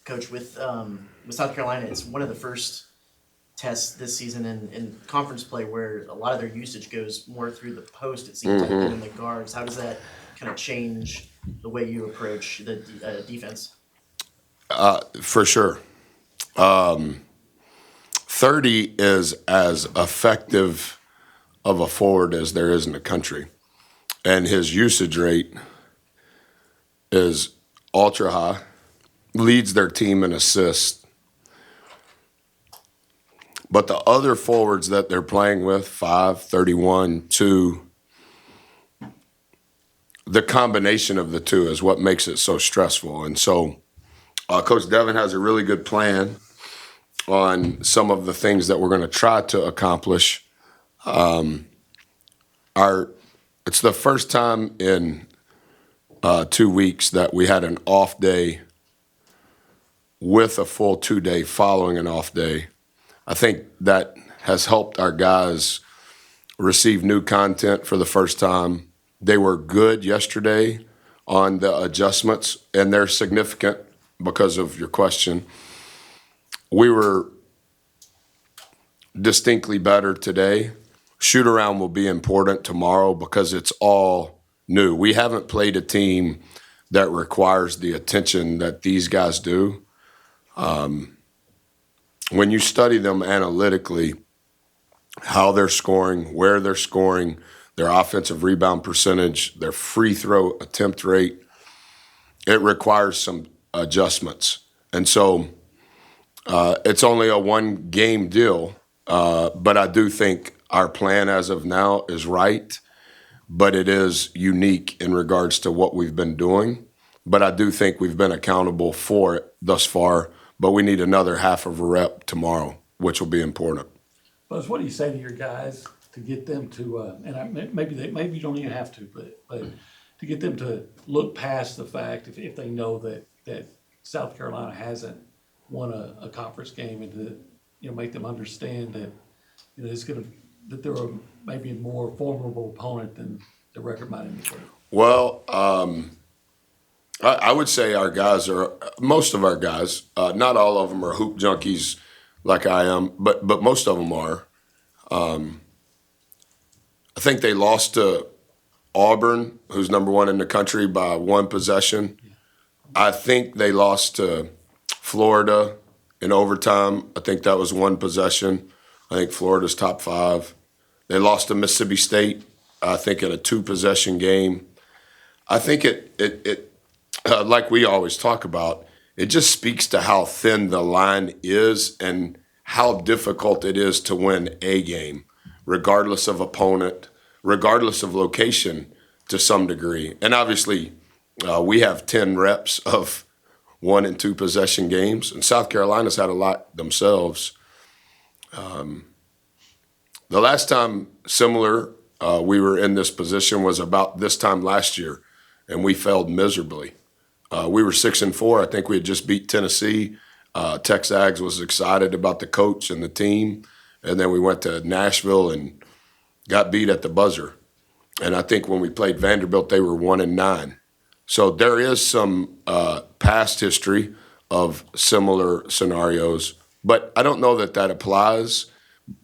Coach, with South Carolina, it's one of the first tests this season in conference play where a lot of their usage goes more through the post, it seems like, than in the guards. How does that kind of change the way you approach the defense? For sure. 30 is as effective of a forward as there is in the country. And his usage rate is ultra high, leads their team in assists. But the other forwards that they're playing with, 5, 31, 2, the combination of the two is what makes it so stressful. And so Coach Devin has a really good plan on some of the things that we're going to try to accomplish. It's the first time in 2 weeks that we had an off day with a full 2 day following an off day. I think that has helped our guys receive new content for the first time. They were good yesterday on the adjustments, and they're significant because of your question. We were distinctly better today. Shoot around will be important tomorrow because it's all new. We haven't played a team that requires the attention that these guys do. When you study them analytically, how they're scoring, where they're scoring, their offensive rebound percentage, their free throw attempt rate, it requires some adjustments. And so it's only a 1 game deal, but I do think our plan as of now is right, but it is unique in regards to what we've been doing. But I do think we've been accountable for it thus far, but we need another half of a rep tomorrow, which will be important. Buzz, what do you say to your guys to get them to, maybe you don't even have to, but to get them to look past the fact if they know that South Carolina hasn't won a conference game, and to make them understand that it's going to, that they're maybe a more formidable opponent than the record might indicate. Well, I would say most of our guys, not all of them are hoop junkies like I am, but most of them are. I think they lost to Auburn, who's number 1 in the country, by 1 possession. I think they lost to Florida in overtime. I think that was 1 possession. I think Florida's top 5. They lost to Mississippi State, I think, in a 2-possession game. I think it like we always talk about, it just speaks to how thin the line is and how difficult it is to win a game, regardless of opponent, regardless of location to some degree. And obviously, we have 10 reps of 1 and 2 possession games, and South Carolina's had a lot themselves. The last time similar we were in this position was about this time last year, and we failed miserably. We were 6-4. I think we had just beat Tennessee. Tex Ags was excited about the coach and the team, and then we went to Nashville and got beat at the buzzer. And I think when we played Vanderbilt, they were 1-9. So there is some past history of similar scenarios, but I don't know that applies.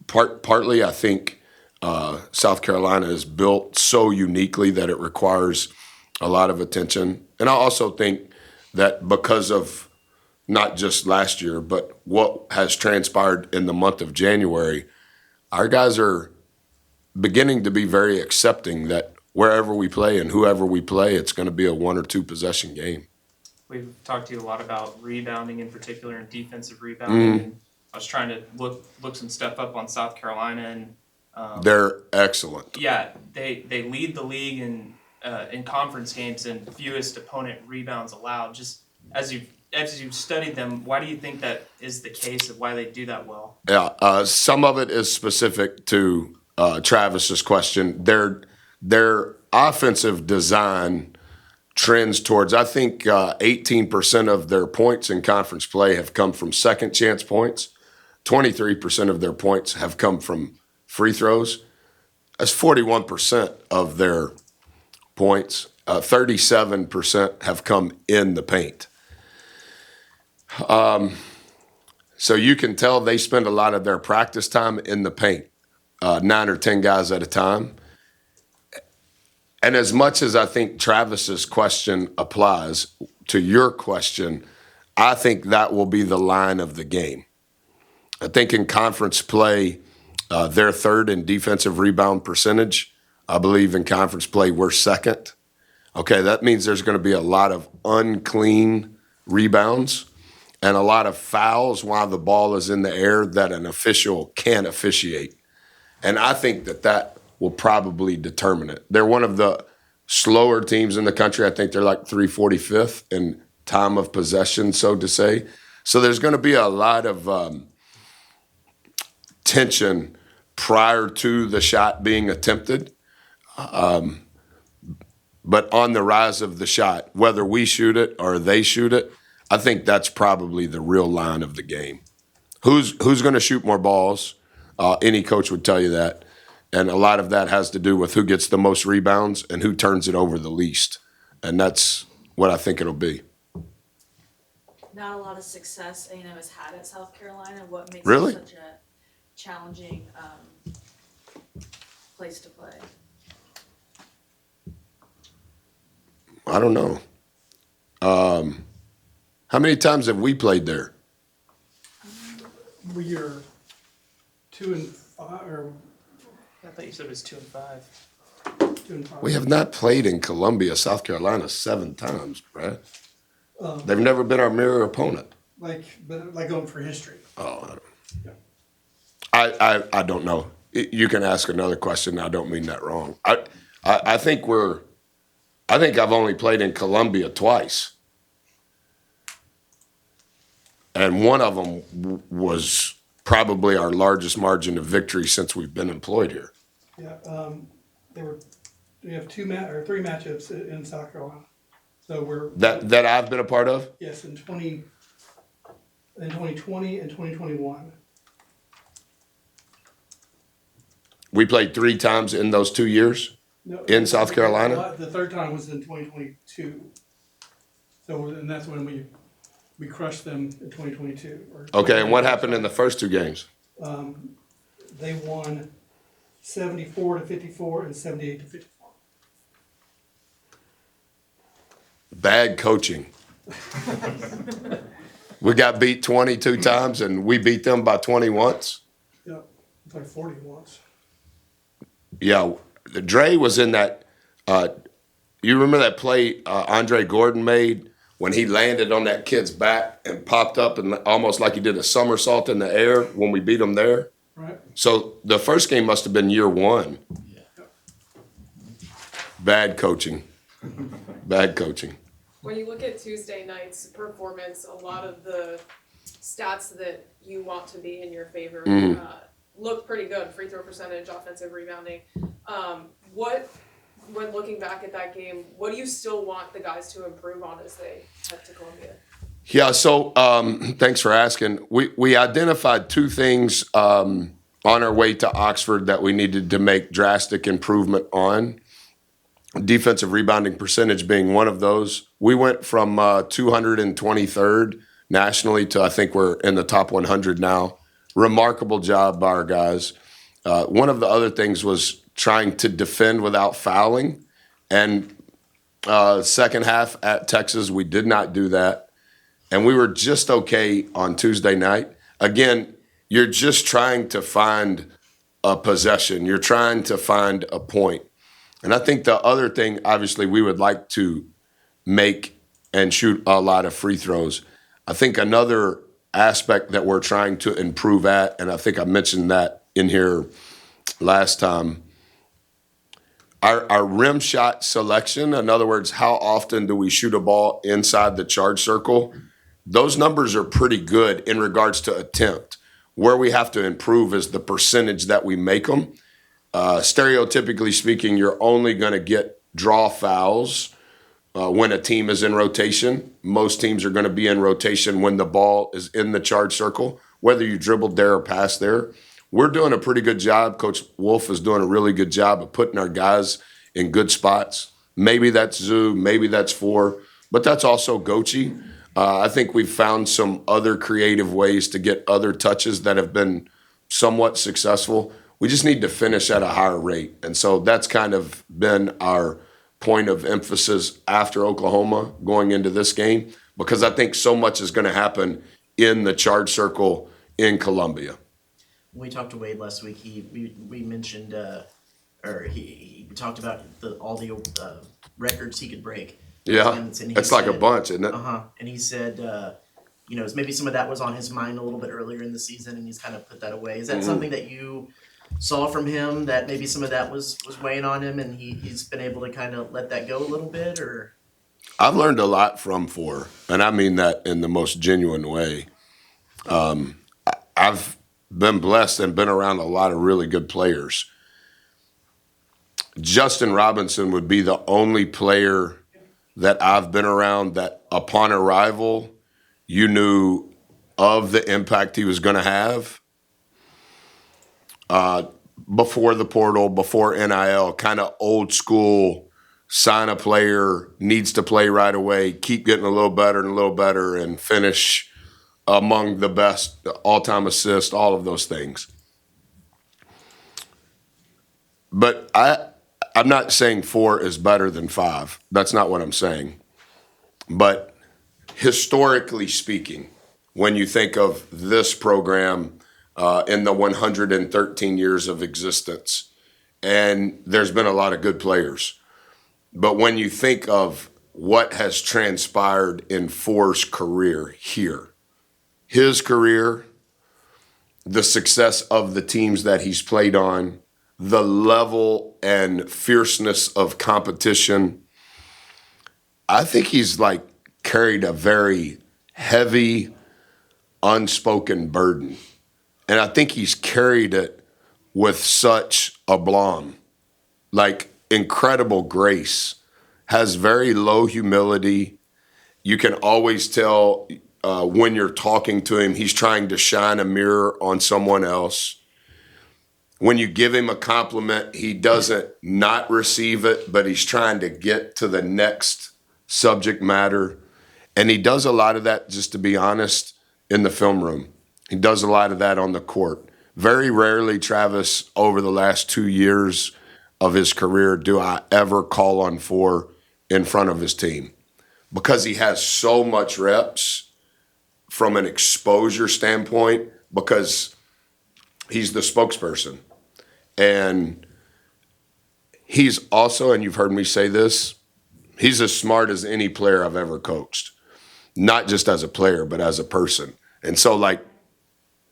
Partly, I think South Carolina is built so uniquely that it requires a lot of attention. And I also think that because of not just last year, but what has transpired in the month of January, our guys are beginning to be very accepting that wherever we play and whoever we play, it's going to be a 1 or 2 possession game. We've talked to you a lot about rebounding in particular and defensive rebounding. And I was trying to look some stuff up on South Carolina, and they're excellent. Yeah, they lead the league in conference games and fewest opponent rebounds allowed. Just as you've studied them, why do you think that is the case of why they do that well? Yeah, some of it is specific to Travis's question. Their offensive design trends towards, I think 18% of their points in conference play have come from second chance points. 23% of their points have come from free throws. That's 41% of their points. 37% have come in the paint. So you can tell they spend a lot of their practice time in the paint, 9 or 10 guys at a time. And as much as I think Travis's question applies to your question, I think that will be the line of the game. I think in conference play, they're third in defensive rebound percentage. I believe in conference play, we're second. Okay, that means there's going to be a lot of unclean rebounds and a lot of fouls while the ball is in the air that an official can't officiate. And I think that will probably determine it. They're one of the slower teams in the country. I think they're like 345th in time of possession, so to say. So there's going to be a lot of tension prior to the shot being attempted. But on the rise of the shot, whether we shoot it or they shoot it, I think that's probably the real line of the game. Who's going to shoot more balls? Any coach would tell you that. And a lot of that has to do with who gets the most rebounds and who turns it over the least. And that's what I think it'll be. Not a lot of success A&M has had at South Carolina. What makes Really? it such a challenging place to play? I don't know. How many times have we played there? We are 2-5 or I thought you said it was 2 and 5. 2-5. We have not played in Columbia, South Carolina 7 times, Brad. They've never been our mirror opponent. But going for history. Oh, Yeah. I don't know. You can ask another question. I don't mean that wrong. I think I've only played in Columbia twice. And one of them was probably our largest margin of victory since we've been employed here. Yeah. We have 3 matchups in South Carolina. So we're That I've been a part of? yes in 2020 and 2021. We played 3 times in those 2 years? No, In South Carolina? The third time was in 2022. So and that's when we crushed them in 2022. Okay, and what happened in the first 2 games? They won 74-54 and 78-54. Bad coaching. We got beat 22 times and we beat them by 20 once. Yeah, it's like 40 once. Yeah, Dre was in that. You remember that play Andre Gordon made when he landed on that kid's back and popped up and almost like he did a somersault in the air when we beat him there? Right. So the first game must have been year 1. Yeah. Bad coaching. Bad coaching. When you look at Tuesday night's performance, a lot of the stats that you want to be in your favor look pretty good. Free throw percentage, offensive rebounding. When looking back at that game, what do you still want the guys to improve on as they head to Columbia? Yeah, so thanks for asking. We identified 2 things on our way to Oxford that we needed to make drastic improvement on. Defensive rebounding percentage being one of those. We went from 223rd nationally to I think we're in the top 100 now. Remarkable job by our guys. One of the other things was trying to defend without fouling. And second half at Texas, we did not do that. And we were just okay on Tuesday night. Again, you're just trying to find a possession. You're trying to find a point. And I think the other thing, obviously, we would like to make and shoot a lot of free throws. I think another aspect that we're trying to improve at, and I think I mentioned that in here last time, our rim shot selection, in other words, how often do we shoot a ball inside the charge circle? Those numbers are pretty good in regards to attempt. Where we have to improve is the percentage that we make them. Stereotypically speaking, you're only going to get draw fouls when a team is in rotation. Most teams are going to be in rotation when the ball is in the charge circle, whether you dribbled there or passed there. We're doing a pretty good job. Coach Wolf is doing a really good job of putting our guys in good spots. Maybe that's Zoo, maybe that's 4, but that's also Gochi. I think we've found some other creative ways to get other touches that have been somewhat successful. We just need to finish at a higher rate. And so that's kind of been our point of emphasis after Oklahoma going into this game, because I think so much is going to happen in the charge circle in Columbia. When we talked to Wade last week, we mentioned, or he talked about all the records he could break. Yeah, And he it's like a said- bunch, isn't it? And he said, maybe some of that was on his mind a little bit earlier in the season, and he's kind of put that away. Is that something that you saw from him, that maybe some of that was weighing on him, and he's been able to kind of let that go a little bit, or? I've learned a lot from Four, and I mean that in the most genuine way. I've been blessed and been around a lot of really good players. Justin Robinson would be the only player that I've been around that upon arrival, you knew of the impact he was going to have. Before the portal, before NIL, kind of old school, sign a player, needs to play right away, keep getting a little better and finish among the best, all-time assists, all of those things. But I'm not saying 4 is better than 5. That's not what I'm saying. But historically speaking, when you think of this program in the 113 years of existence, and there's been a lot of good players, but when you think of what has transpired in Four's career here, his career, the success of the teams that he's played on, the level and fierceness of competition, I think he's like carried a very heavy, unspoken burden. And I think he's carried it with such aplomb, like incredible grace, has very low humility. You can always tell when you're talking to him, he's trying to shine a mirror on someone else. When you give him a compliment, he doesn't not receive it, but he's trying to get to the next subject matter. And he does a lot of that, just to be honest, in the film room. He does a lot of that on the court. Very rarely, Travis, over the last 2 years of his career, do I ever call on Four in front of his team, because he has so much reps from an exposure standpoint, because he's the spokesperson. And he's also, and you've heard me say this, he's as smart as any player I've ever coached, not just as a player, but as a person. And so, like,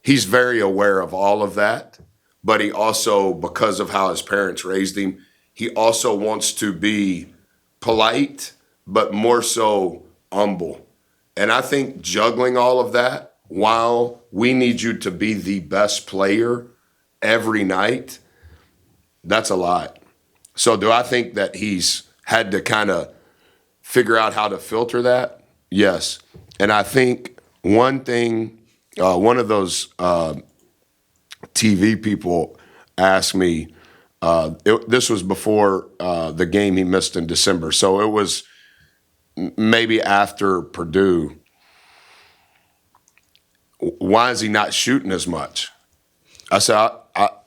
he's very aware of all of that, but he also, because of how his parents raised him, he also wants to be polite, but more so humble. And I think juggling all of that while we need you to be the best player every night, that's a lot. So do I think that he's had to kind of figure out how to filter that? Yes. And I think one thing, one of those TV people asked me, this was before the game he missed in December. So it was maybe after Purdue. Why is he not shooting as much? I said,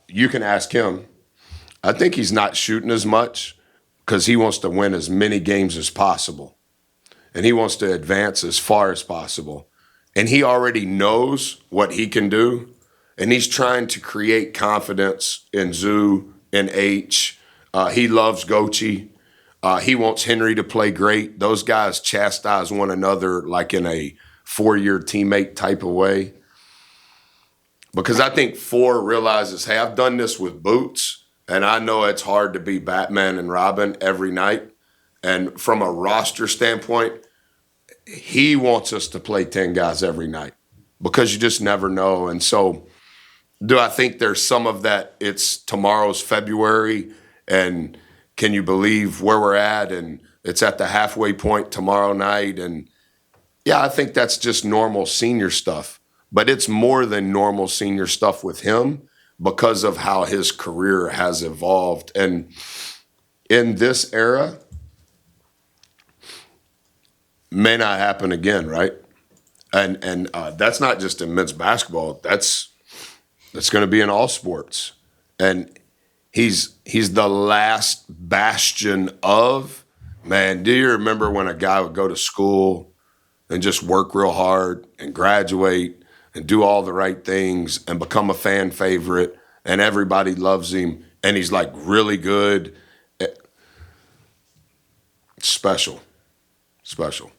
you can ask him. I think he's not shooting as much because he wants to win as many games as possible. And he wants to advance as far as possible. And he already knows what he can do. And he's trying to create confidence in Zoo and H. He loves Gochi. He wants Henry to play great. Those guys chastise one another like in a 4-year teammate type of way. Because I think Four realizes, hey, I've done this with Boots, and I know it's hard to be Batman and Robin every night. And from a roster standpoint, he wants us to play 10 guys every night because you just never know. And so do I think there's some of that, it's tomorrow's February, and can you believe where we're at, and it's at the halfway point tomorrow night? And yeah, I think that's just normal senior stuff. But it's more than normal senior stuff with him because of how his career has evolved. And in this era, may not happen again, right? And that's not just in men's basketball. That's going to be in all sports. And he's the last bastion of, man, do you remember when a guy would go to school and just work real hard and graduate and do all the right things and become a fan favorite and everybody loves him and he's like really good? It's special. Special.